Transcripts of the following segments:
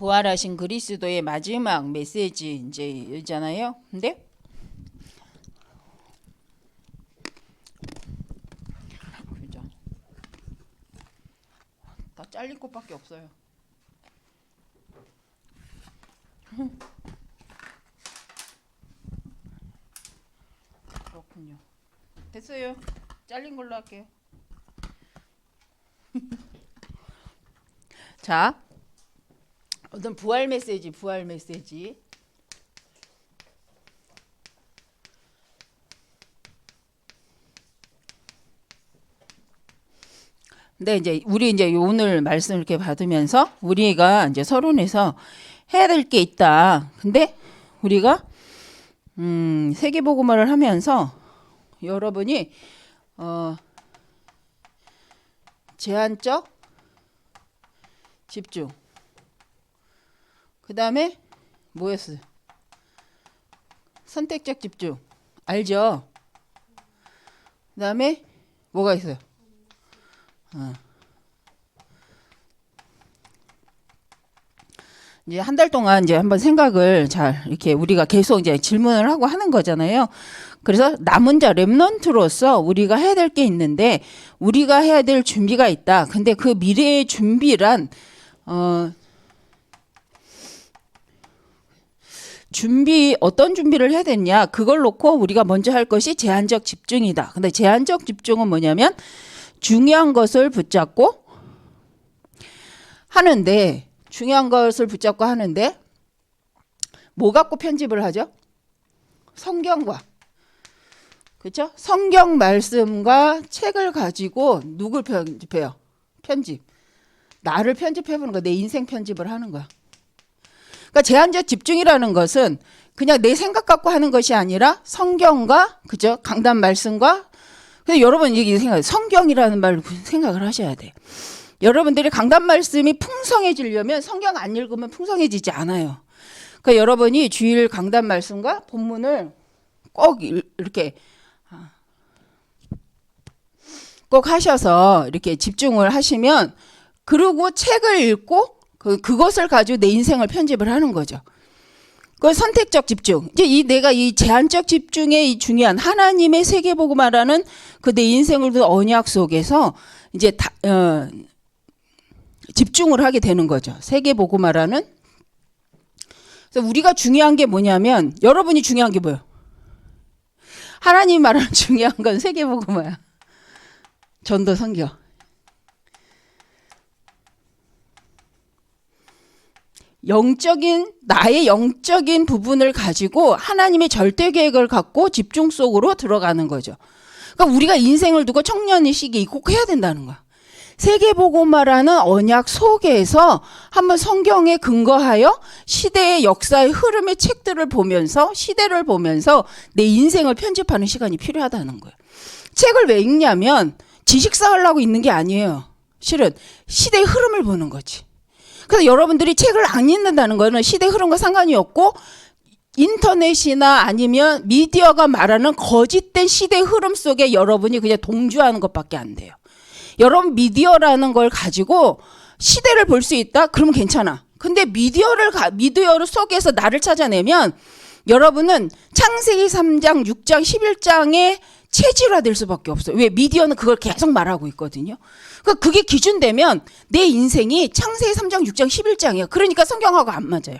부활하신 그리스도의 마지막 메시지 이제 있잖아요. 근데 그죠? 다 잘릴 것밖에 없어요. 그렇군요. 됐어요. 잘린 걸로 할게요. 자, 어떤 부활 메시지. 근데 이제 우리 이제 오늘 말씀 이렇게 받으면서 우리가 이제 서론에서 해야 될 게 있다. 근데 우리가 세계복음화를 하면서 여러분이 제한적 집중. 그 다음에 뭐였어요? 선택적 집중. 알죠? 그 다음에 뭐가 있어요? 이제 한 달 동안 이제 한번 생각을 잘 이렇게 우리가 계속 이제 질문을 하고 하는 거잖아요. 그래서 남은 자 렘넌트로서 우리가 해야 될 게 있는데 우리가 해야 될 준비가 있다. 근데 그 미래의 준비란 어떤 준비를 해야 되냐? 그걸 놓고 우리가 먼저 할 것이 제한적 집중이다. 근데 제한적 집중은 뭐냐면 중요한 것을 붙잡고 하는데 뭐 갖고 편집을 하죠? 성경과, 그렇죠? 성경 말씀과 책을 가지고 누굴 편집해요? 나를 편집해보는 거야. 내 인생 편집을 하는 거야. 그러니까 제한적 집중이라는 것은 그냥 내 생각 갖고 하는 것이 아니라 성경과, 그죠? 강단 말씀과. 근데 여러분 이게 생각, 성경이라는 말 생각을 하셔야 돼. 여러분들이 강단 말씀이 풍성해지려면 성경 안 읽으면 풍성해지지 않아요. 그러니까 여러분이 주일 강단 말씀과 본문을 꼭 이렇게 꼭 하셔서 이렇게 집중을 하시면, 그리고 책을 읽고 그것을 가지고 내 인생을 편집을 하는 거죠. 그 선택적 집중. 이제 내가 이 제한적 집중의 이 중요한 하나님의 세계복음화라는 그 내 인생을 둔 언약 속에서 이제 집중을 하게 되는 거죠. 세계복음화라는. 그래서 우리가 중요한 게 뭐냐면, 여러분이 중요한 게 뭐예요? 하나님 말하는 중요한 건 세계복음화야. 전도 선교. 나의 영적인 부분을 가지고 하나님의 절대 계획을 갖고 집중 속으로 들어가는 거죠. 그러니까 우리가 인생을 두고 청년의 시기에 꼭 해야 된다는 거야. 세계복음화라는 언약 속에서 한번 성경에 근거하여 시대의 역사의 흐름의 책들을 보면서, 시대를 보면서 내 인생을 편집하는 시간이 필요하다는 거예요. 책을 왜 읽냐면 지식 쌓으려고 있는 게 아니에요. 실은 시대의 흐름을 보는 거지. 그래서 여러분들이 책을 안 읽는다는 거는 시대 흐름과 상관이 없고, 인터넷이나 아니면 미디어가 말하는 거짓된 시대 흐름 속에 여러분이 그냥 동조하는 것밖에 안 돼요. 여러분 미디어라는 걸 가지고 시대를 볼 수 있다? 그러면 괜찮아. 근데 미디어 속에서 나를 찾아내면 여러분은 창세기 3장, 6장, 11장의 체질화될 수밖에 없어요. 왜? 미디어는 그걸 계속 말하고 있거든요. 그러니까 그게 기준되면 내 인생이 창세기 3장, 6장, 11장이야. 그러니까 성경하고 안 맞아요.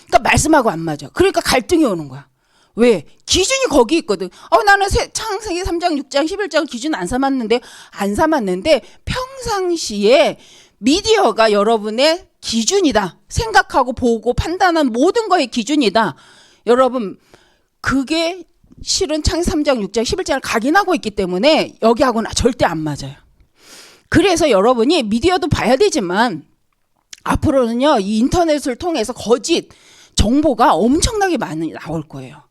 그러니까 말씀하고 안 맞아. 그러니까 갈등이 오는 거야. 왜? 기준이 거기 있거든. 나는 창세기 3장, 6장, 11장 기준 안 삼았는데 평상시에 미디어가 여러분의 기준이다. 생각하고 보고 판단한 모든 거의 기준이다. 여러분, 그게 실은 창세기 3장, 6장, 11장을 각인하고 있기 때문에 여기하고는 절대 안 맞아요. 그래서 여러분이 미디어도 봐야 되지만 앞으로는요, 이 인터넷을 통해서 거짓 정보가 엄청나게 많이 나올 거예요.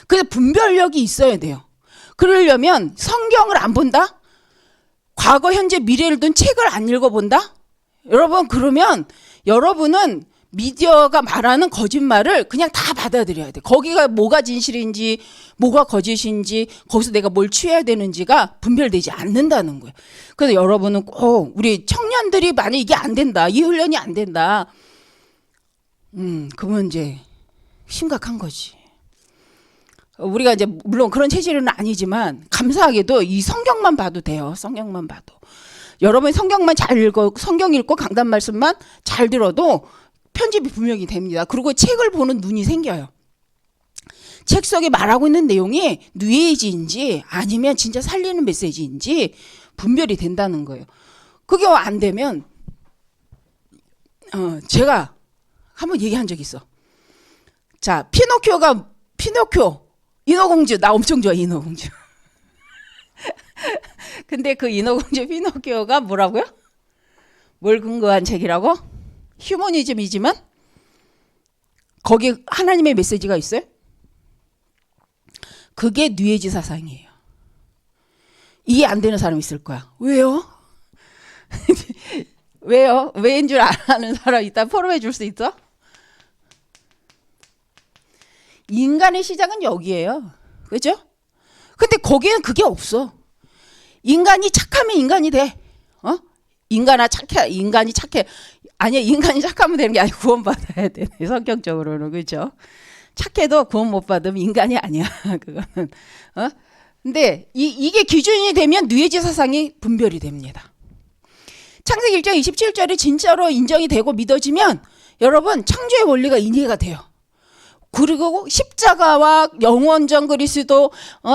그래서 분별력이 있어야 돼요. 그러려면 성경을 안 본다? 과거, 현재, 미래를 둔 책을 안 읽어본다? 여러분, 그러면 여러분은 미디어가 말하는 거짓말을 그냥 다 받아들여야 돼. 거기가 뭐가 진실인지 뭐가 거짓인지 거기서 내가 뭘 취해야 되는지가 분별되지 않는다는 거예요. 그래서 여러분은 꼭, 우리 청년들이 만약 이게 안 된다, 이 훈련이 안 된다, 그 문제 심각한 거지. 우리가 이제 물론 그런 체질은 아니지만 감사하게도 이 성경만 봐도 돼요. 성경만 봐도. 여러분이 성경만 잘 읽고 성경 읽고 강단 말씀만 잘 들어도 편집이 분명히 됩니다. 그리고 책을 보는 눈이 생겨요. 책 속에 말하고 있는 내용이 뉴에이지인지 아니면 진짜 살리는 메시지인지 분별이 된다는 거예요. 그게 안 되면 제가 한번 얘기한 적 있어. 자, 피노키오 인어공주 나 엄청 좋아해. 인어공주. 근데 그 인어공주 피노키오가 뭐라고요? 뭘 근거한 책이라고? 휴머니즘이지만 거기에 하나님의 메시지가 있어요? 그게 뉴에이지 사상이에요. 이해 안 되는 사람 있을 거야. 왜요? 왜요? 왜인 줄 아는 사람 이따 포럼해 줄 수 있어? 인간의 시작은 여기예요. 그죠? 근데 거기에는 그게 없어. 인간이 착하면 인간이 돼. 인간이 착해. 아니야, 인간이 착하면 되는 게 아니고 구원받아야 돼. 성경적으로는. 그죠? 착해도 구원 못 받으면 인간이 아니야. 그거는. 근데 이게 기준이 되면 뉴에이지 사상이 분별이 됩니다. 창세기 1장 27절이 진짜로 인정이 되고 믿어지면 여러분 창조의 원리가 이해가 돼요. 그리고 십자가와 영원전 그리스도,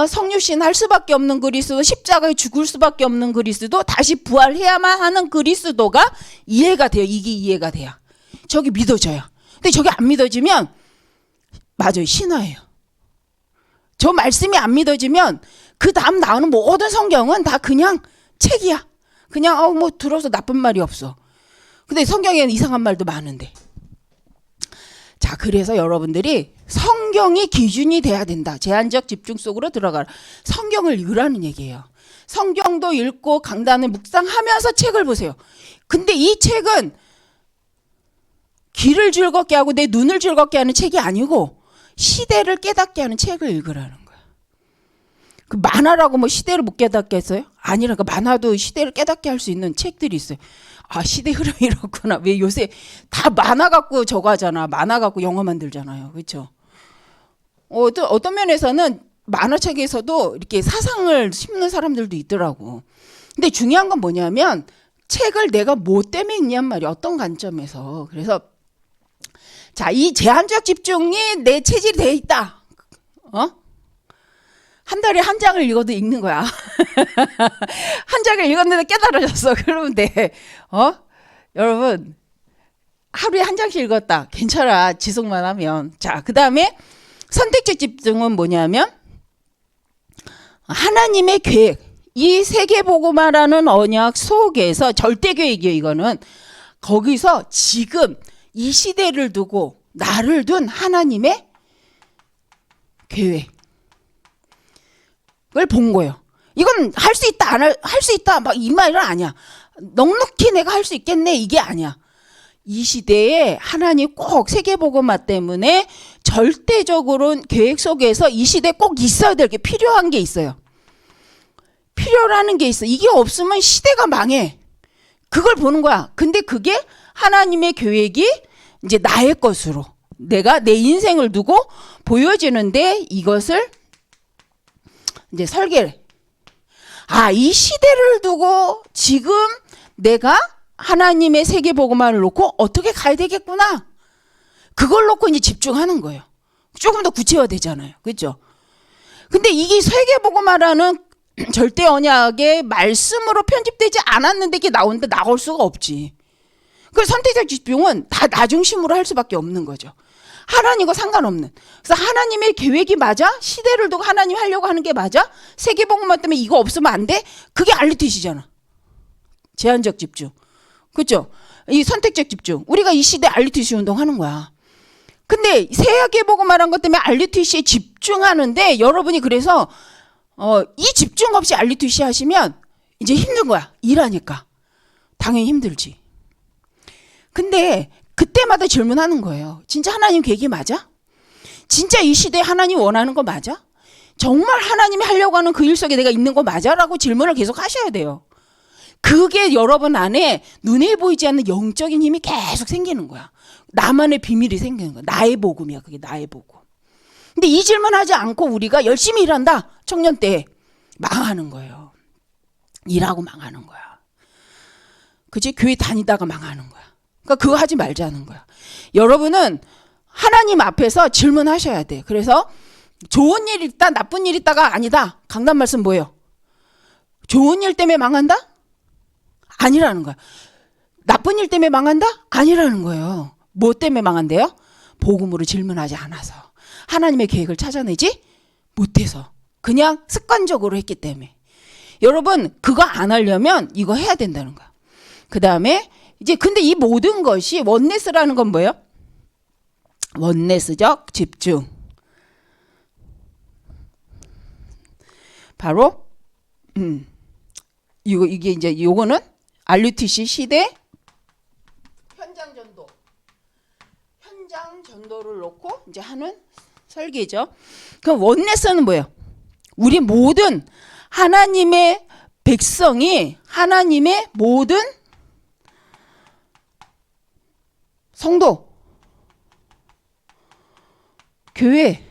성육신 할 수밖에 없는 그리스도, 십자가에 죽을 수밖에 없는 그리스도, 다시 부활해야만 하는 그리스도가 이해가 돼요. 이게 이해가 돼야. 저기 믿어져요. 근데 저게 안 믿어지면 맞아요. 신화예요. 저 말씀이 안 믿어지면 그 다음 나오는 모든 성경은 다 그냥 책이야. 그냥 뭐 들어서 나쁜 말이 없어. 근데 성경에는 이상한 말도 많은데. 자, 그래서 여러분들이 성경이 기준이 돼야 된다. 제한적 집중 속으로 들어가라. 성경을 읽으라는 얘기예요. 성경도 읽고 강단을 묵상하면서 책을 보세요. 근데 이 책은 귀를 즐겁게 하고 내 눈을 즐겁게 하는 책이 아니고 시대를 깨닫게 하는 책을 읽으라는 거야. 그 만화라고 뭐 시대를 못 깨닫게 했어요? 아니라니까. 만화도 시대를 깨닫게 할 수 있는 책들이 있어요. 아, 시대 흐름이 이렇구나. 왜 요새 다 만화 갖고 저거 하잖아. 만화 갖고 영화 만들잖아요. 그렇죠? 어떤 면에서는 만화책에서도 이렇게 사상을 심는 사람들도 있더라고. 근데 중요한 건 뭐냐면 책을 내가 뭐 때문에 읽냔 말이야. 어떤 관점에서. 그래서 자, 이 제한적 집중이 내 체질이 돼 있다. 한 달에 한 장을 읽어도 읽는 거야. 한 장을 읽었는데 깨달아졌어. 그러면 돼. 여러분, 하루에 한 장씩 읽었다. 괜찮아. 지속만 하면. 자, 그 다음에 선택적 집중은 뭐냐면 하나님의 계획. 이 세계복음화라는 언약 속에서 절대 계획이에요. 이거는. 거기서 지금 이 시대를 두고 나를 둔 하나님의 계획. 을 본 거예요. 이건 할 수 있다, 할 수 있다, 막 이 말은 아니야. 넉넉히 내가 할 수 있겠네, 이게 아니야. 이 시대에 하나님 꼭 세계복음화 때문에 절대적으로 계획 속에서 이 시대에 꼭 있어야 될 게 필요한 게 있어요. 필요하는 게 있어. 이게 없으면 시대가 망해. 그걸 보는 거야. 근데 그게 하나님의 계획이 이제 나의 것으로 내가 내 인생을 두고 보여지는데 이것을 이제 설계를. 이 시대를 두고 지금 내가 하나님의 세계복음화를 놓고 어떻게 가야 되겠구나. 그걸 놓고 이제 집중하는 거예요. 조금 더 구체화되잖아요. 그렇죠? 근데 이게 세계복음화라는 절대 언약의 말씀으로 편집되지 않았는데 이게 나올 수가 없지. 그 선택적 집중은 다 나 중심으로 할 수밖에 없는 거죠. 하나님과 상관없는. 그래서 하나님의 계획이 맞아? 시대를 두고 하나님 하려고 하는 게 맞아? 세계복음화 때문에 이거 없으면 안 돼? 그게 알리티시잖아. 제한적 집중. 그렇죠? 이 선택적 집중. 우리가 이 시대 알리티시 운동하는 거야. 근데 세계복음화라는 것 때문에 알리티시에 집중하는데 여러분이 그래서 이 집중 없이 알리티시 하시면 이제 힘든 거야. 일하니까. 당연히 힘들지. 근데 그때마다 질문하는 거예요. 진짜 하나님 계획이 맞아? 진짜 이 시대에 하나님 원하는 거 맞아? 정말 하나님이 하려고 하는 그 일 속에 내가 있는 거 맞아? 라고 질문을 계속 하셔야 돼요. 그게 여러분 안에 눈에 보이지 않는 영적인 힘이 계속 생기는 거야. 나만의 비밀이 생기는 거야. 나의 복음이야. 그게 나의 복음. 근데 이 질문하지 않고 우리가 열심히 일한다. 청년 때 망하는 거예요. 일하고 망하는 거야. 그치? 교회 다니다가 망하는 거야. 그러니까 그거 하지 말자는 거야. 여러분은 하나님 앞에서 질문하셔야 돼. 그래서 좋은 일 있다, 나쁜 일 있다가 아니다. 강단 말씀 뭐예요? 좋은 일 때문에 망한다? 아니라는 거야. 나쁜 일 때문에 망한다? 아니라는 거예요. 뭐 때문에 망한대요? 복음으로 질문하지 않아서. 하나님의 계획을 찾아내지 못해서. 그냥 습관적으로 했기 때문에. 여러분 그거 안 하려면 이거 해야 된다는 거야. 그 다음에 이제 근데 이 모든 것이 원네스라는 건 뭐예요? 원네스적 집중. 바로 이게 이제 요거는 RUTC 시대 현장 전도를 놓고 이제 하는 설계죠. 그럼 원네스는 뭐예요? 우리 모든 하나님의 백성이 하나님의 모든 성도, 교회,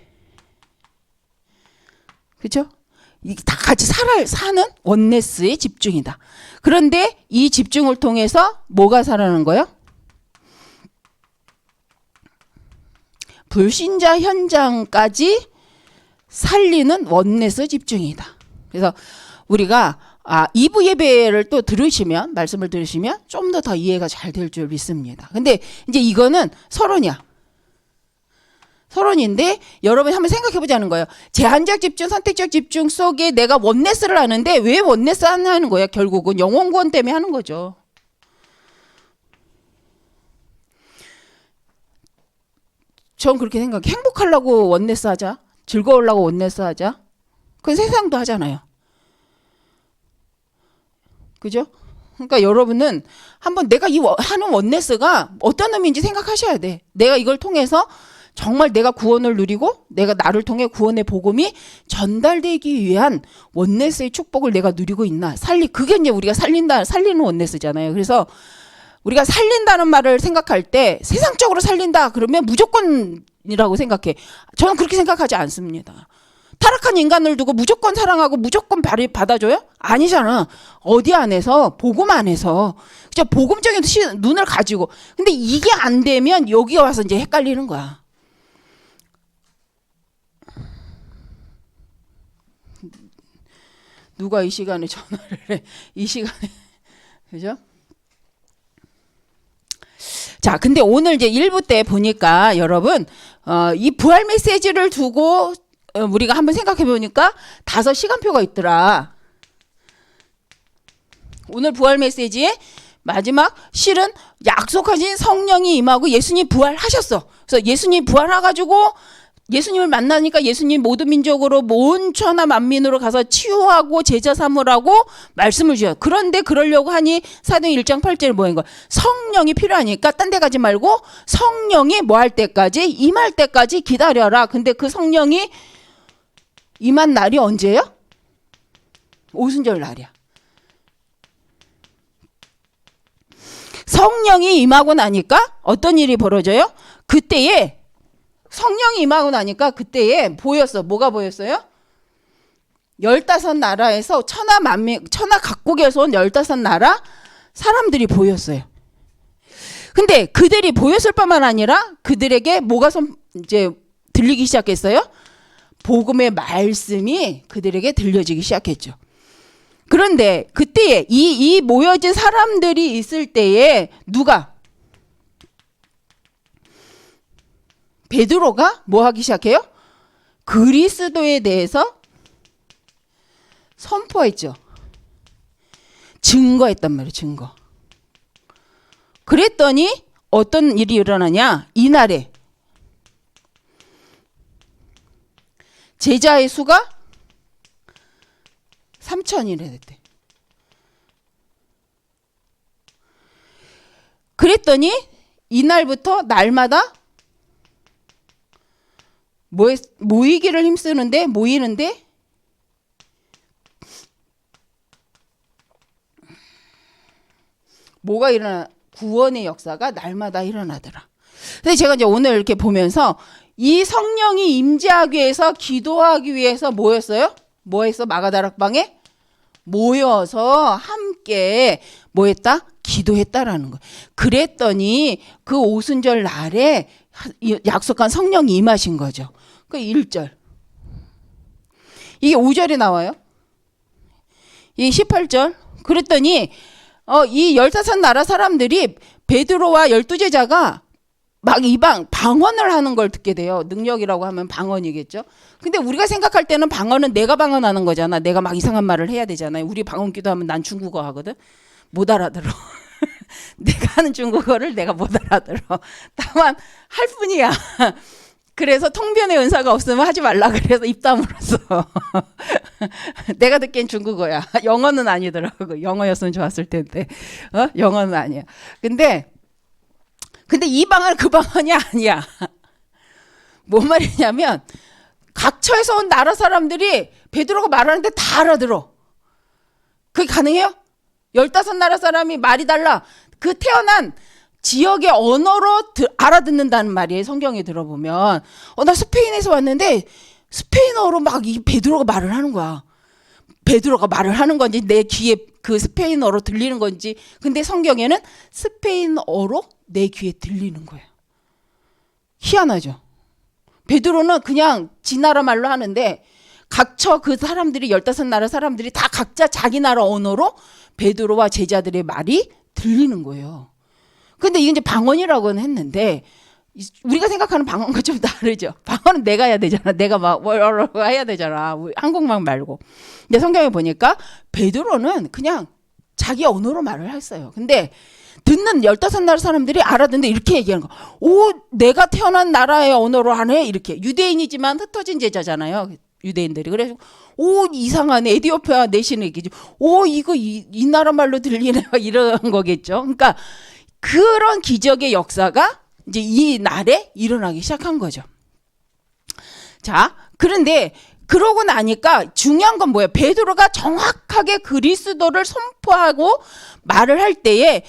그렇죠? 다 같이 사는 원네스의 집중이다. 그런데 이 집중을 통해서 뭐가 살아나는 거예요? 불신자 현장까지 살리는 원네스 집중이다. 그래서 우리가 2부 예배를 또 들으시면 말씀을 들으시면 좀 더 이해가 잘 될 줄 믿습니다. 근데 이제 이거는 서론이야. 서론인데 여러분 한번 생각해 보자는 거예요. 제한적 집중, 선택적 집중 속에 내가 원네스를 하는데 왜 원네스 하는 거예요? 결국은 영혼 구원 때문에 하는 거죠. 전 그렇게 생각해. 행복하려고 원네스 하자. 즐거우려고 원네스 하자. 그건 세상도 하잖아요. 그죠? 그러니까 여러분은 한번 내가 하는 원네스가 어떤 의미인지 생각하셔야 돼. 내가 이걸 통해서 정말 내가 구원을 누리고 내가 나를 통해 구원의 복음이 전달되기 위한 원네스의 축복을 내가 누리고 있나. 그게 이제 우리가 살리는 원네스잖아요. 그래서 우리가 살린다는 말을 생각할 때 세상적으로 살린다 그러면 무조건이라고 생각해. 저는 그렇게 생각하지 않습니다. 타락한 인간을 두고 무조건 사랑하고 무조건 받아줘요? 아니잖아. 어디 안에서 복음 안에서 그냥 복음적인 눈을 가지고. 근데 이게 안 되면 여기 와서 이제 헷갈리는 거야. 누가 이 시간에 전화를 해? 이 시간에 그죠? 자, 근데 오늘 이제 1부 때 보니까 여러분 이 부활 메시지를 두고 우리가 한번 생각해 보니까 5시간표가 있더라. 오늘 부활 메시지의 마지막 실은 약속하신 성령이 임하고 예수님 부활하셨어. 그래서 예수님 부활해가지고 예수님을 만나니까 예수님 모든 민족으로 온 천하 만민으로 가서 치유하고 제자 삼으라고 말씀을 주셔요. 그런데 그러려고 하니 사도행 1장 8절에 뭐인 거야? 성령이 필요하니까 딴 데 가지 말고 성령이 뭐 할 때까지? 임할 때까지 기다려라. 근데 그 성령이 임한 날이 언제예요? 오순절 날이야. 성령이 임하고 나니까 어떤 일이 벌어져요? 그때에 성령이 임하고 나니까 그때에 보였어. 뭐가 보였어요? 15나라에서 천하 각국에서 온 15나라 사람들이 보였어요. 근데 그들이 보였을 뿐만 아니라 그들에게 뭐가 이제 들리기 시작했어요? 복음의 말씀이 그들에게 들려지기 시작했죠. 그런데 그때에 이 모여진 사람들이 있을 때에 누가? 베드로가 뭐 하기 시작해요? 그리스도에 대해서 선포했죠. 증거했단 말이에요. 증거. 그랬더니 어떤 일이 일어나냐? 이날에 제자의 수가 3,000이나 됐대. 그랬더니 이날부터 날마다 모이기를 힘쓰는데 모이는데 뭐가 일어나? 구원의 역사가 날마다 일어나더라. 근데 제가 이제 오늘 이렇게 보면서 이 성령이 임재하기 위해서 기도하기 위해서 뭐였어요? 뭐했어? 마가다락방에 모여서 함께 뭐했다? 기도했다라는 거예요. 그랬더니 그 오순절 날에 약속한 성령이 임하신 거죠. 그 1절. 이게 5절에 나와요. 이 18절. 그랬더니 이 15나라 사람들이 베드로와 12제자가 막 이방 방언을 하는 걸 듣게 돼요. 능력이라고 하면 방언이겠죠. 근데 우리가 생각할 때는 방언은 내가 방언하는 거잖아. 내가 막 이상한 말을 해야 되잖아요. 우리 방언 기도하면 난 중국어 하거든. 못 알아들어. 내가 하는 중국어를 내가 못 알아들어. 다만 할 뿐이야. 그래서 통변의 은사가 없으면 하지 말라 그래서 입 다물었어. 내가 듣기엔 중국어야. 영어는 아니더라고. 영어였으면 좋았을 텐데. 영어는 아니야. 근데 이 방언은 그 방언이 아니야. 뭔 말이냐면 각처에서 온 나라 사람들이 베드로가 말하는데 다 알아들어. 그게 가능해요? 15나라 사람이 말이 달라. 그 태어난 지역의 언어로 알아듣는다는 말이에요. 성경에 들어보면. 나 스페인에서 왔는데 스페인어로 막 이 베드로가 말을 하는 거야. 베드로가 말을 하는 건지 내 귀에 그 스페인어로 들리는 건지. 근데 성경에는 스페인어로 내 귀에 들리는 거예요. 희한하죠. 베드로는 그냥 지 나라 말로 하는데 각처 그 사람들이 15나라 사람들이 다 각자 자기 나라 언어로 베드로와 제자들의 말이 들리는 거예요. 근데 이게 이제 방언이라고는 했는데 우리가 생각하는 방언과 좀 다르죠. 방언은 내가 해야 되잖아. 내가 막 뭐라고 해야 되잖아. 한국말 말고. 근데 성경에 보니까 베드로는 그냥 자기 언어로 말을 했어요. 근데 듣는 15나라 사람들이 알아듣는데 이렇게 얘기하는 거. 오, 내가 태어난 나라의 언어로 하네. 이렇게. 유대인이지만 흩어진 제자잖아요. 유대인들이. 그래서 오, 이상하네. 에디오피아 내시는 얘기죠. 오, 이거 이 나라 말로 들리네. 이런 거겠죠. 그러니까 그런 기적의 역사가 이제 이 날에 일어나기 시작한 거죠. 자, 그런데 그러고 나니까 중요한 건 뭐예요? 베드로가 정확하게 그리스도를 선포하고 말을 할 때에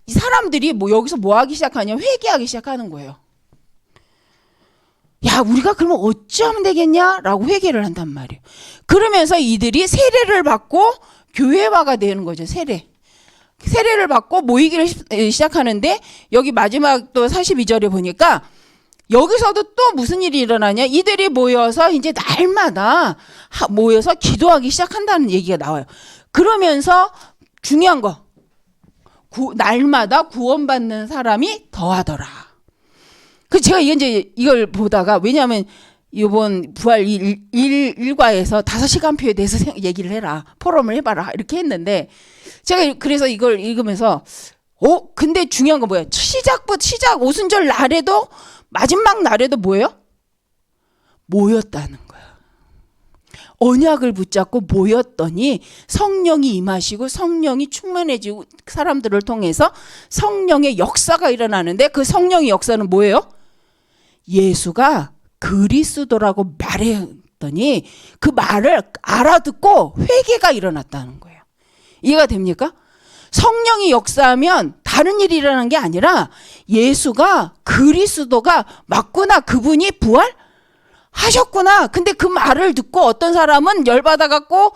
이 사람들이 뭐 여기서 뭐 하기 시작하냐? 회개하기 시작하는 거예요. 야, 우리가 그러면 어찌하면 되겠냐라고 회개를 한단 말이에요. 그러면서 이들이 세례를 받고 교회화가 되는 거죠. 세례를 받고 모이기를 시작하는데 여기 마지막 또 42절에 보니까 여기서도 또 무슨 일이 일어나냐? 이들이 모여서 이제 날마다 모여서 기도하기 시작한다는 얘기가 나와요. 그러면서 중요한 거 날마다 구원받는 사람이 더하더라. 그 제가 이걸 보다가 왜냐하면 이번 부활 일과에서 5시간표에 대해서 얘기를 해라. 포럼을 해봐라. 이렇게 했는데 제가 그래서 이걸 읽으면서 근데 중요한 건 뭐예요? 시작 오순절 날에도 마지막 날에도 뭐예요? 모였다는 거예요. 언약을 붙잡고 모였더니 성령이 임하시고 성령이 충만해지고 사람들을 통해서 성령의 역사가 일어나는데 그 성령의 역사는 뭐예요? 예수가 그리스도라고 말했더니 그 말을 알아듣고 회개가 일어났다는 거예요. 이해가 됩니까? 성령이 역사하면 다른 일이 일어나는 게 아니라 예수가 그리스도가 맞구나. 그분이 부활하셨구나. 근데 그 말을 듣고 어떤 사람은 열받아갖고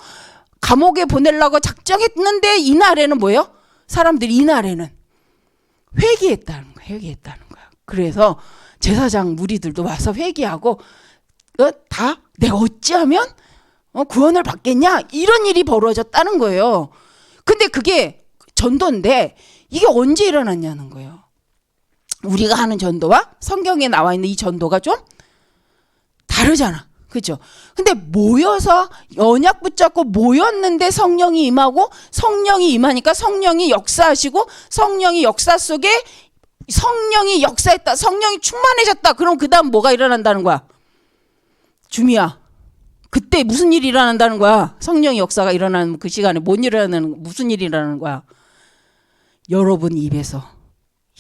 감옥에 보내려고 작정했는데 이날에는 뭐예요? 사람들이 이날에는 회개했다는 거예요. 그래서 제사장 무리들도 와서 회개하고 다 내가 어찌하면 구원을 받겠냐 이런 일이 벌어졌다는 거예요. 근데 그게 전도인데 이게 언제 일어났냐는 거예요. 우리가 하는 전도와 성경에 나와 있는 이 전도가 좀 다르잖아. 그렇죠? 근데 모여서 언약 붙잡고 모였는데 성령이 임하고 성령이 임하니까 성령이 역사하시고 성령이 역사 속에 성령이 역사했다. 성령이 충만해졌다. 그럼 그 다음 뭐가 일어난다는 거야? 주미야. 그때 무슨 일이 일어난다는 거야? 성령의 역사가 일어나는 그 시간에 무슨 일이 일어나는 거야? 여러분 입에서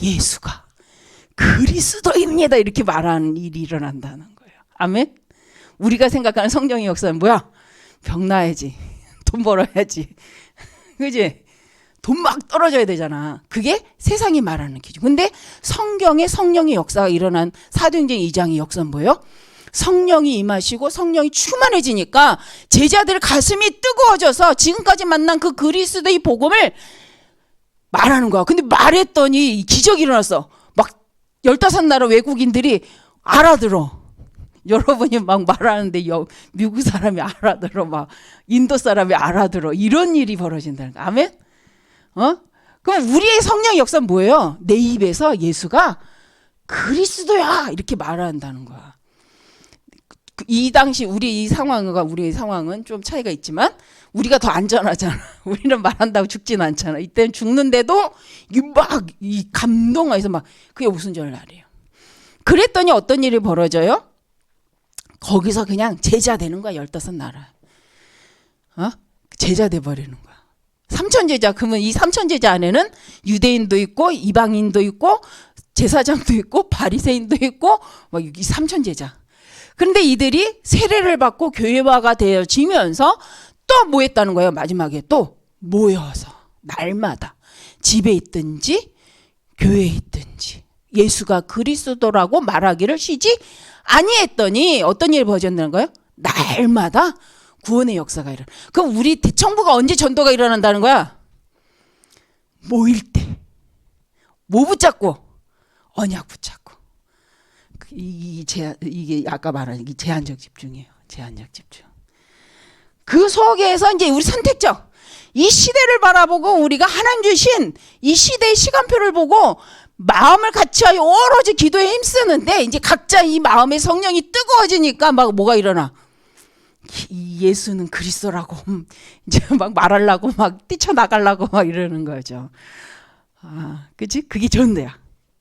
예수가 그리스도입니다. 이렇게 말하는 일이 일어난다는 거예요. 아멘? 우리가 생각하는 성령의 역사는 뭐야? 병 나야지. 돈 벌어야지. 그지? 돈 막 떨어져야 되잖아. 그게 세상이 말하는 기준. 근데 성경에 성령의 역사가 일어난 사도행전 2장의 역사는 뭐예요? 성령이 임하시고 성령이 충만해지니까 제자들 가슴이 뜨거워져서 지금까지 만난 그 그리스도의 복음을 말하는 거야. 근데 말했더니 기적이 일어났어. 막 15나라 외국인들이 알아들어. 여러분이 막 말하는데 미국 사람이 알아들어, 막 인도 사람이 알아들어. 이런 일이 벌어진다는 거야. 아멘? 그럼 우리의 성령 역사는 뭐예요? 내 입에서 예수가 그리스도야 이렇게 말한다는 거야. 이 당시 우리의 상황은 좀 차이가 있지만 우리가 더 안전하잖아. 우리는 말한다고 죽진 않잖아. 이때는 죽는데도 이 감동해서 막 그게 오순절 날이에요. 그랬더니 어떤 일이 벌어져요? 거기서 그냥 제자 되는 거야. 15나라. 제자 돼버리는 거야. 삼천제자. 그러면 이 삼천제자 안에는 유대인도 있고 이방인도 있고 제사장도 있고 바리새인도 있고 막 이 삼천제자. 그런데 이들이 세례를 받고 교회화가 되어지면서 또 뭐 했다는 거예요? 마지막에 또 모여서 날마다 집에 있든지 교회에 있든지 예수가 그리스도라고 말하기를 쉬지 아니했더니 어떤 일이 벌어졌다는 거예요? 날마다 구원의 역사가 일어나. 그럼 우리 대청부가 언제 전도가 일어난다는 거야? 모일 때. 뭐 붙잡고? 언약 붙잡고. 이게 아까 말한 이 제한적 집중이에요. 제한적 집중. 그 속에서 이제 우리 선택적 이 시대를 바라보고 우리가 하나님 주신 이 시대의 시간표를 보고 마음을 같이하여 오로지 기도에 힘쓰는데 이제 각자 이 마음의 성령이 뜨거워지니까 막 뭐가 일어나? 이 예수는 그리스도라고 이제 막 말하려고 막 뛰쳐나가려고 막 이러는 거죠. 그치? 그게 전도야.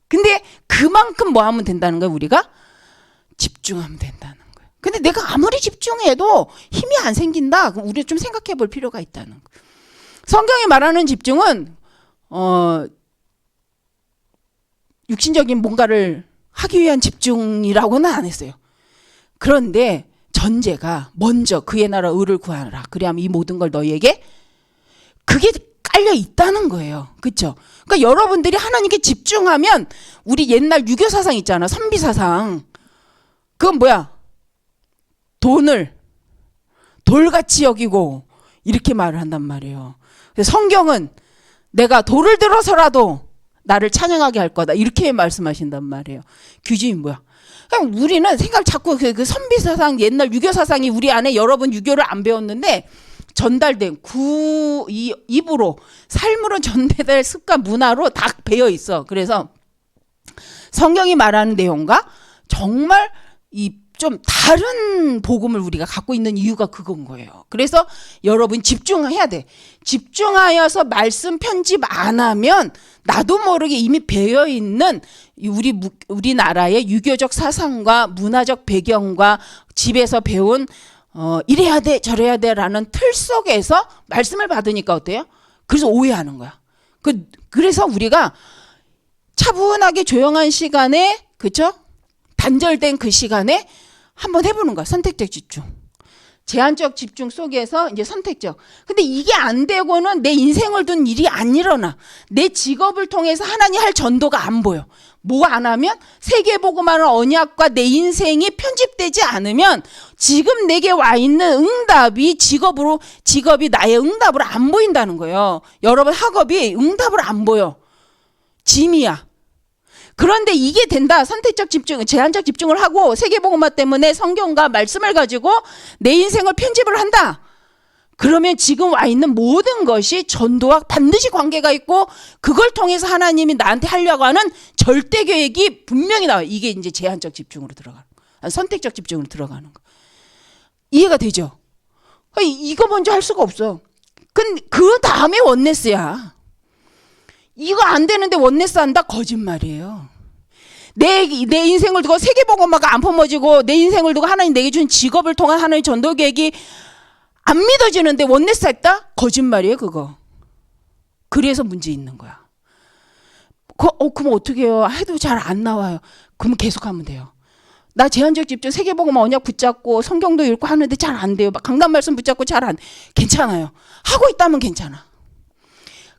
근데 그만큼 뭐 하면 된다는 거야? 우리가 집중하면 된다는 거야. 근데 내가 아무리 집중해도 힘이 안 생긴다. 그럼 우리 좀 생각해 볼 필요가 있다는 거. 성경이 말하는 집중은 육신적인 뭔가를 하기 위한 집중이라고는 안 했어요. 그런데 전제가 먼저 그의 나라 의를 구하라. 그래야만 이 모든 걸 너희에게 그게 깔려 있다는 거예요. 그렇죠? 그러니까 여러분들이 하나님께 집중하면 우리 옛날 유교 사상 있잖아. 선비 사상. 그건 뭐야? 돈을 돌같이 여기고 이렇게 말을 한단 말이에요. 그래서 성경은 내가 돌을 들어서라도 나를 찬양하게 할 거다. 이렇게 말씀하신단 말이에요. 규정이 뭐야? 그러니까 우리는 자꾸 그 선비 사상, 옛날 유교 사상이 우리 안에 여러분 유교를 안 배웠는데 전달된 입으로 삶으로 전달될 습관 문화로 다 배어 있어. 그래서 성경이 말하는 내용과 정말 좀 다른 복음을 우리가 갖고 있는 이유가 그건 거예요. 그래서 여러분 집중해야 돼. 집중하여서 말씀 편집 안 하면 나도 모르게 이미 배어 있는 우리나라의 유교적 사상과 문화적 배경과 집에서 배운 이래야 돼 저래야 돼라는 틀 속에서 말씀을 받으니까 어때요? 그래서 오해하는 거야. 그래서 우리가 차분하게 조용한 시간에 그렇죠? 단절된 그 시간에 한번 해보는 거야. 선택적 집중. 제한적 집중 속에서 이제 선택적. 근데 이게 안 되고는 내 인생을 둔 일이 안 일어나. 내 직업을 통해서 하나님 할 전도가 안 보여. 뭐 안 하면 세계복음하는 언약과 내 인생이 편집되지 않으면 지금 내게 와 있는 응답이 직업이 나의 응답으로 안 보인다는 거예요. 여러분 학업이 응답으로 안 보여. 짐이야. 그런데 이게 된다. 선택적 집중, 제한적 집중을 하고 세계복음화 때문에 성경과 말씀을 가지고 내 인생을 편집을 한다. 그러면 지금 와 있는 모든 것이 전도와 반드시 관계가 있고 그걸 통해서 하나님이 나한테 하려고 하는 절대 계획이 분명히 나와요. 이게 이제 제한적 집중으로 들어가는 거. 선택적 집중으로 들어가는 거. 이해가 되죠? 이거 먼저 할 수가 없어. 그 다음에 원네스야. 이거 안 되는데 원네스 한다? 거짓말이에요. 내 인생을 두고 세계복음화가 안 품어지고 내 인생을 두고 하나님 내게 준 직업을 통한 하나님의 전도 계획이 안 믿어지는데 원네스 했다? 거짓말이에요 그거. 그래서 문제 있는 거야. 그럼 어떻게 해요? 해도 잘 안 나와요. 그러면 계속하면 돼요. 나 제한적 집중 세계복음화 언약 붙잡고 성경도 읽고 하는데 잘 안 돼요. 막 강단 말씀 붙잡고 괜찮아요. 하고 있다면 괜찮아.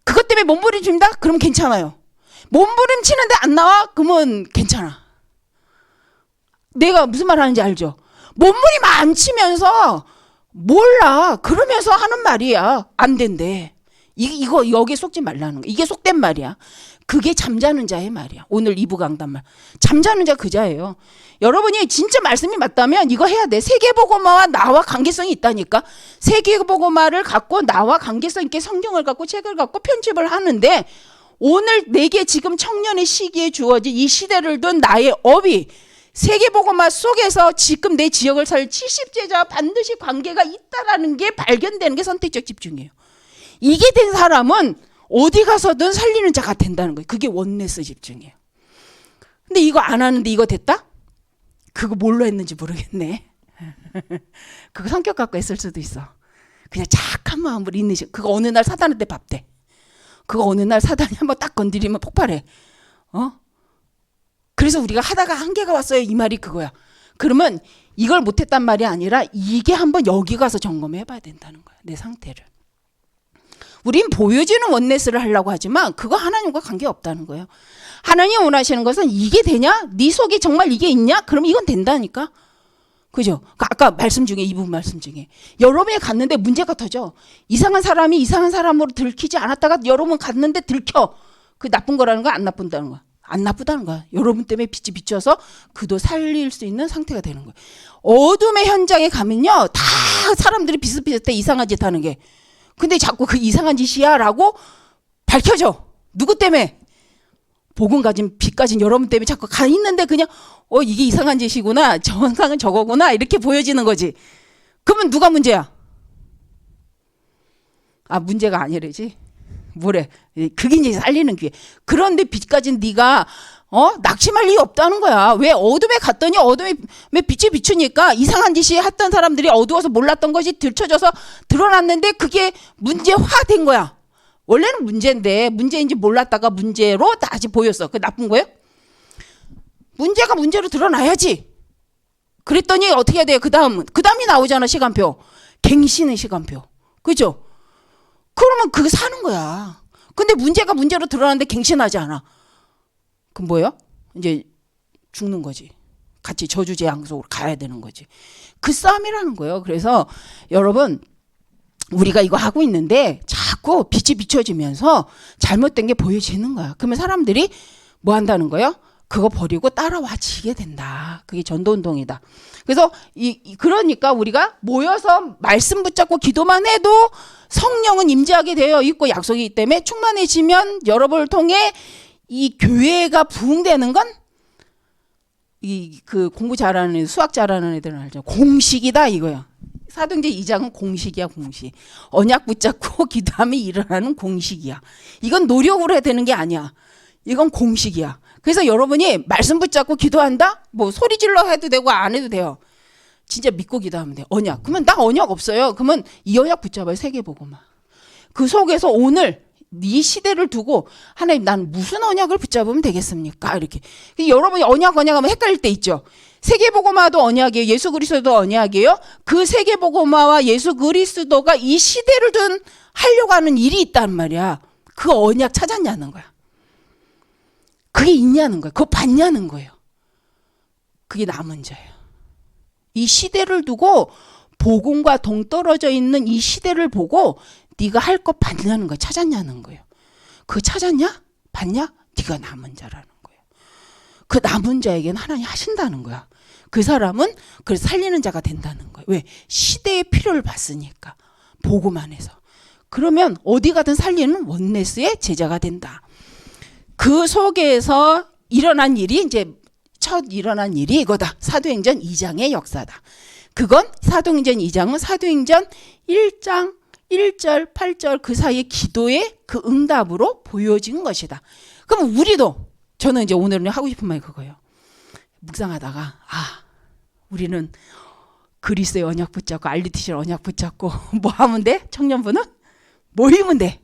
그것 때문에 몸부림친다? 그럼 괜찮아요. 몸부림치는데 안 나와? 그러면 괜찮아. 내가 무슨 말 하는지 알죠? 몸부림 안 치면서 몰라 그러면서 하는 말이야. 안 된대. 이거 여기에 속지 말라는 거. 이게 속된 말이야. 그게 잠자는 자의 말이야. 오늘 2부 강단 말. 잠자는 자 그 자예요. 여러분이 진짜 말씀이 맞다면 이거 해야 돼. 세계복음화와 나와 관계성이 있다니까. 세계복음화를 갖고 나와 관계성 있게 성경을 갖고 책을 갖고 편집을 하는데 오늘 내게 지금 청년의 시기에 주어진 이 시대를 둔 나의 업이 세계복음화 속에서 지금 내 지역을 살 70제자와 반드시 관계가 있다라는 게 발견되는 게 선택적 집중이에요. 이게 된 사람은 어디 가서든 살리는 자가 된다는 거예요. 그게 원네스 집중이에요. 근데 이거 안 하는데 이거 됐다? 그거 뭘로 했는지 모르겠네. 그거 성격 갖고 했을 수도 있어. 그냥 착한 마음으로 있는 식. 그거 어느 날 사단한테 밥대. 그거 어느 날 사단이 한번 딱 건드리면 폭발해. 그래서 우리가 하다가 한계가 왔어요. 이 말이 그거야. 그러면 이걸 못했단 말이 아니라 이게 한번 여기 가서 점검해 봐야 된다는 거야. 내 상태를. 우린 보여지는 원네스를 하려고 하지만 그거 하나님과 관계없다는 거예요. 하나님 원하시는 것은 이게 되냐? 네 속에 정말 이게 있냐? 그럼 이건 된다니까. 그죠? 아까 말씀 중에 이 부분 말씀 중에 여러분이 갔는데 문제가 터져. 이상한 사람이 이상한 사람으로 들키지 않았다가 여러분 갔는데 들켜. 그 나쁜 거라는 거야? 안 나쁜다는 거야? 안 나쁘다는 거야. 여러분 때문에 빛이 비춰서 그도 살릴 수 있는 상태가 되는 거예요. 어둠의 현장에 가면요. 다 사람들이 비슷비슷해. 이상한 짓 하는 게. 근데 자꾸 그 이상한 짓이야 라고 밝혀져. 누구 때문에? 복음 가진 빛 가진 여러분 때문에 자꾸 가 있는데 그냥 이게 이상한 짓이구나. 정상은 저거구나. 이렇게 보여지는 거지. 그러면 누가 문제야? 문제가 아니래지. 뭐래? 그게 이제 살리는 기회. 그런데 빛 가진 네가 낙심할 이유 없다는 거야. 왜? 어둠에 갔더니 어둠에 빛이 비추니까 이상한 짓이 했던 사람들이 어두워서 몰랐던 것이 들춰져서 드러났는데 그게 문제화된 거야. 원래는 문제인데 문제인지 몰랐다가 문제로 다시 보였어. 그게 나쁜 거예요? 문제가 문제로 드러나야지. 그랬더니 어떻게 해야 돼요? 그 다음이 나오잖아. 시간표. 갱신의 시간표. 그죠? 그러면 그거 사는 거야. 근데 문제가 문제로 드러나는데 갱신하지 않아. 그럼 뭐예요? 이제 죽는 거지. 같이 저주재앙 속으로 가야 되는 거지. 그 싸움이라는 거예요. 그래서 여러분 우리가 이거 하고 있는데 자꾸 빛이 비춰지면서 잘못된 게 보여지는 거야. 그러면 사람들이 뭐 한다는 거예요? 그거 버리고 따라와지게 된다. 그게 전도운동이다. 그래서 그러니까 우리가 모여서 말씀 붙잡고 기도만 해도 성령은 임재하게 되어 있고 약속이기 때문에 충만해지면 여러분을 통해 이 교회가 부흥되는 건 그 공부 잘하는 애들, 수학 잘하는 애들은 알죠. 공식이다 이거야. 사도행전 2장은 공식이야, 공식. 언약 붙잡고 기도하면 일어나는 공식이야. 이건 노력으로 해야 되는 게 아니야. 이건 공식이야. 그래서 여러분이 말씀 붙잡고 기도한다? 뭐 소리 질러 해도 되고 안 해도 돼요. 진짜 믿고 기도하면 돼요. 언약. 그러면 나 언약 없어요. 그러면 이 언약 붙잡아요. 세계복음화. 그 속에서 오늘 이 시대를 두고 하나님 난 무슨 언약을 붙잡으면 되겠습니까? 이렇게. 여러분이 언약 하면 헷갈릴 때 있죠. 세계복음화도 언약이에요. 예수 그리스도도 언약이에요. 그 세계복음화와 예수 그리스도가 이 시대를 둔 하려고 하는 일이 있단 말이야. 그 언약 찾았냐는 거야. 그게 있냐는 거야. 그거 봤냐는 거예요. 그게 남은 자예요. 이 시대를 두고 복음과 동떨어져 있는 이 시대를 보고 네가 할 거 봤냐는 거야. 찾았냐는 거예요. 그거 찾았냐? 봤냐? 네가 남은 자라는 거예요. 그 남은 자에게는 하나님 하신다는 거야. 그 사람은 그래서 살리는 자가 된다는 거예요. 왜? 시대의 필요를 봤으니까. 복음 안에서. 그러면 어디 가든 살리는 원네스의 제자가 된다. 그 속에서 일어난 일이 이제 첫 일어난 일이 이거다. 사도행전 2장의 역사다. 그건 사도행전 2장은 사도행전 1장 1절 8절 그 사이의 기도의 그 응답으로 보여진 것이다. 그럼 우리도 저는 이제 오늘은 하고 싶은 말이 그거예요. 묵상하다가 우리는 그리스도의 언약 붙잡고 RUTC를 언약 붙잡고 뭐 하면 돼? 청년부는 모이면 돼.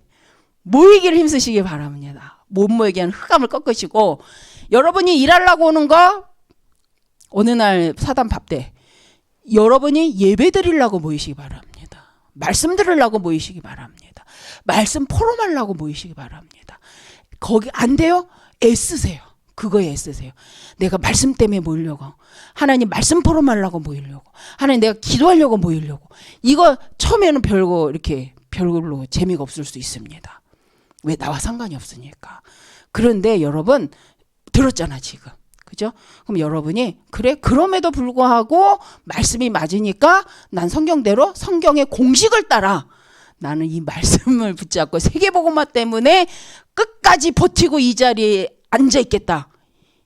모이기를 힘쓰시기 바랍니다. 못 모이게 하는 흑암을 꺾으시고 여러분이 일하려고 오는 거 어느 날 사단 밥때 여러분이 예배 드리려고 모이시기 바랍니다. 말씀 들으려고 모이시기 바랍니다. 말씀 포럼하려고 모이시기 바랍니다. 거기 안 돼요? 애쓰세요. 그거에 애쓰세요. 내가 말씀 때문에 모이려고, 하나님 말씀 포럼하려고 모이려고, 하나님 내가 기도하려고 모이려고. 이거 처음에는 별거 이렇게 별로 재미가 없을 수 있습니다. 왜? 나와 상관이 없으니까. 그런데 여러분 들었잖아 지금. 그죠? 그럼 여러분이 그래 그럼에도 불구하고 말씀이 맞으니까 난 성경대로 성경의 공식을 따라 나는 이 말씀을 붙잡고 세계복음화 때문에 끝까지 버티고 이 자리에 앉아 있겠다.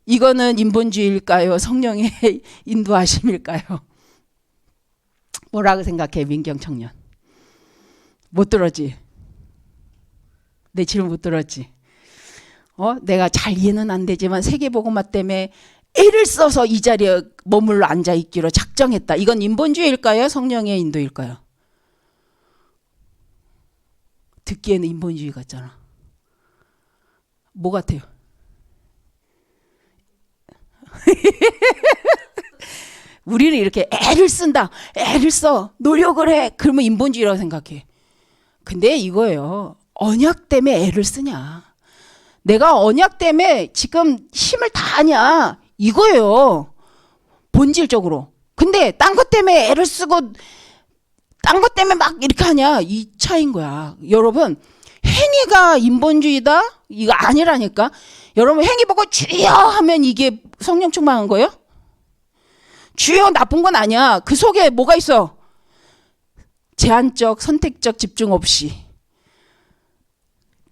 이거는 인본주의일까요? 성령의 인도하심일까요? 뭐라고 생각해, 민경 청년? 못 들었지? 내 질문 못 들었지? 내가 잘 이해는 안 되지만 세계복음화 때문에 애를 써서 이 자리에 머물러 앉아 있기로 작정했다. 이건 인본주의일까요? 성령의 인도일까요? 듣기에는 인본주의 같잖아. 뭐 같아요? 우리는 이렇게 애를 쓴다. 애를 써. 노력을 해. 그러면 인본주의라고 생각해. 근데 이거예요. 언약 때문에 애를 쓰냐. 내가 언약 때문에 지금 힘을 다하냐. 이거예요. 본질적으로. 근데 딴 것 때문에 애를 쓰고 딴 것 때문에 막 이렇게 하냐. 이 차이인 거야. 여러분 행위가 인본주의다? 이거 아니라니까. 여러분 행위 보고 주여 하면 이게 성령 충만한 거예요? 주여 나쁜 건 아니야. 그 속에 뭐가 있어? 제한적 선택적 집중 없이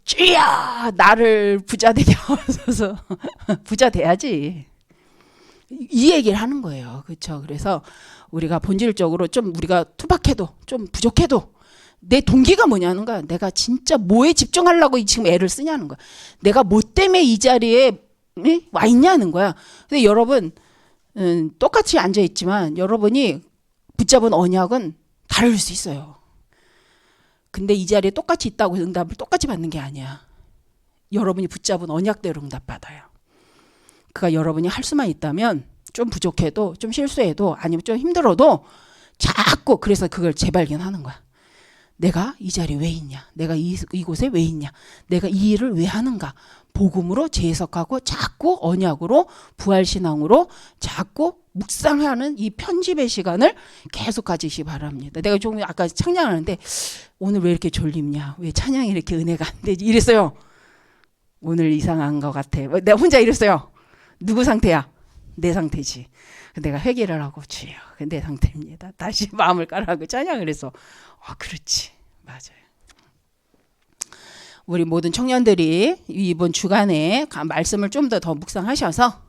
주여 나를 부자 되게 하소서. 부자 돼야지. 이 얘기를 하는 거예요. 그렇죠? 그래서 우리가 본질적으로 좀 우리가 투박해도 좀 부족해도 내 동기가 뭐냐는 거야. 내가 진짜 뭐에 집중하려고 지금 애를 쓰냐는 거야. 내가 뭐 때문에 이 자리에 와 있냐는 거야. 근데 여러분 똑같이 앉아 있지만 여러분이 붙잡은 언약은 다를 수 있어요. 근데 이 자리에 똑같이 있다고 응답을 똑같이 받는 게 아니야. 여러분이 붙잡은 언약대로 응답 받아요. 그가 여러분이 할 수만 있다면 좀 부족해도 좀 실수해도 아니면 좀 힘들어도 자꾸 그래서 그걸 재발견하는 거야. 내가 이 자리에 왜 있냐? 내가 이곳에 왜 있냐? 내가 이 일을 왜 하는가? 복음으로 재해석하고 자꾸 언약으로 부활신앙으로 자꾸 묵상하는 이 편집의 시간을 계속 가지시기 바랍니다. 내가 조금 아까 찬양하는데 오늘 왜 이렇게 졸립냐? 왜 찬양이 이렇게 은혜가 안 되지? 이랬어요. 오늘 이상한 것 같아. 내가 혼자 이랬어요. 누구 상태야? 내 상태지. 내가 회개를 하고 주여 내 상태입니다. 다시 마음을 깔아가고 찬양을 해서 그렇지. 맞아요. 우리 모든 청년들이 이번 주간에 말씀을 좀 더 묵상하셔서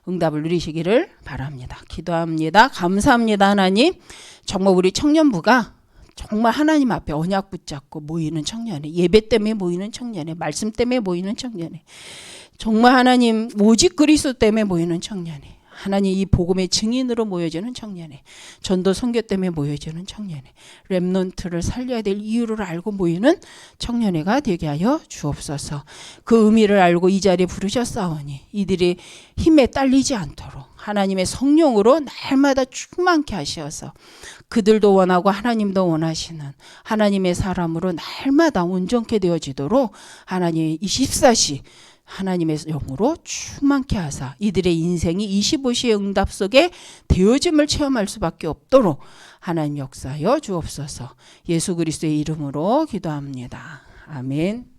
응답을 누리시기를 바랍니다. 기도합니다. 감사합니다. 하나님. 정말 우리 청년부가 정말 하나님 앞에 언약 붙잡고 모이는 청년에 예배 때문에 모이는 청년에 말씀 때문에 모이는 청년에 정말 하나님 오직 그리스도 때문에 모이는 청년에 하나님 이 복음의 증인으로 모여지는 청년에 전도 선교 때문에 모여지는 청년에 렘넌트를 살려야 될 이유를 알고 모이는 청년회가 되게 하여 주옵소서. 그 의미를 알고 이 자리에 부르셨사오니 이들이 힘에 딸리지 않도록 하나님의 성령으로 날마다 충만케 하시어서 그들도 원하고 하나님도 원하시는 하나님의 사람으로 날마다 온전케 되어지도록 하나님 24시 하나님의 영으로 충만케 하사 이들의 인생이 25시의 응답 속에 되어짐을 체험할 수밖에 없도록 하나님 역사하여 주옵소서. 예수 그리스도의 이름으로 기도합니다. 아멘.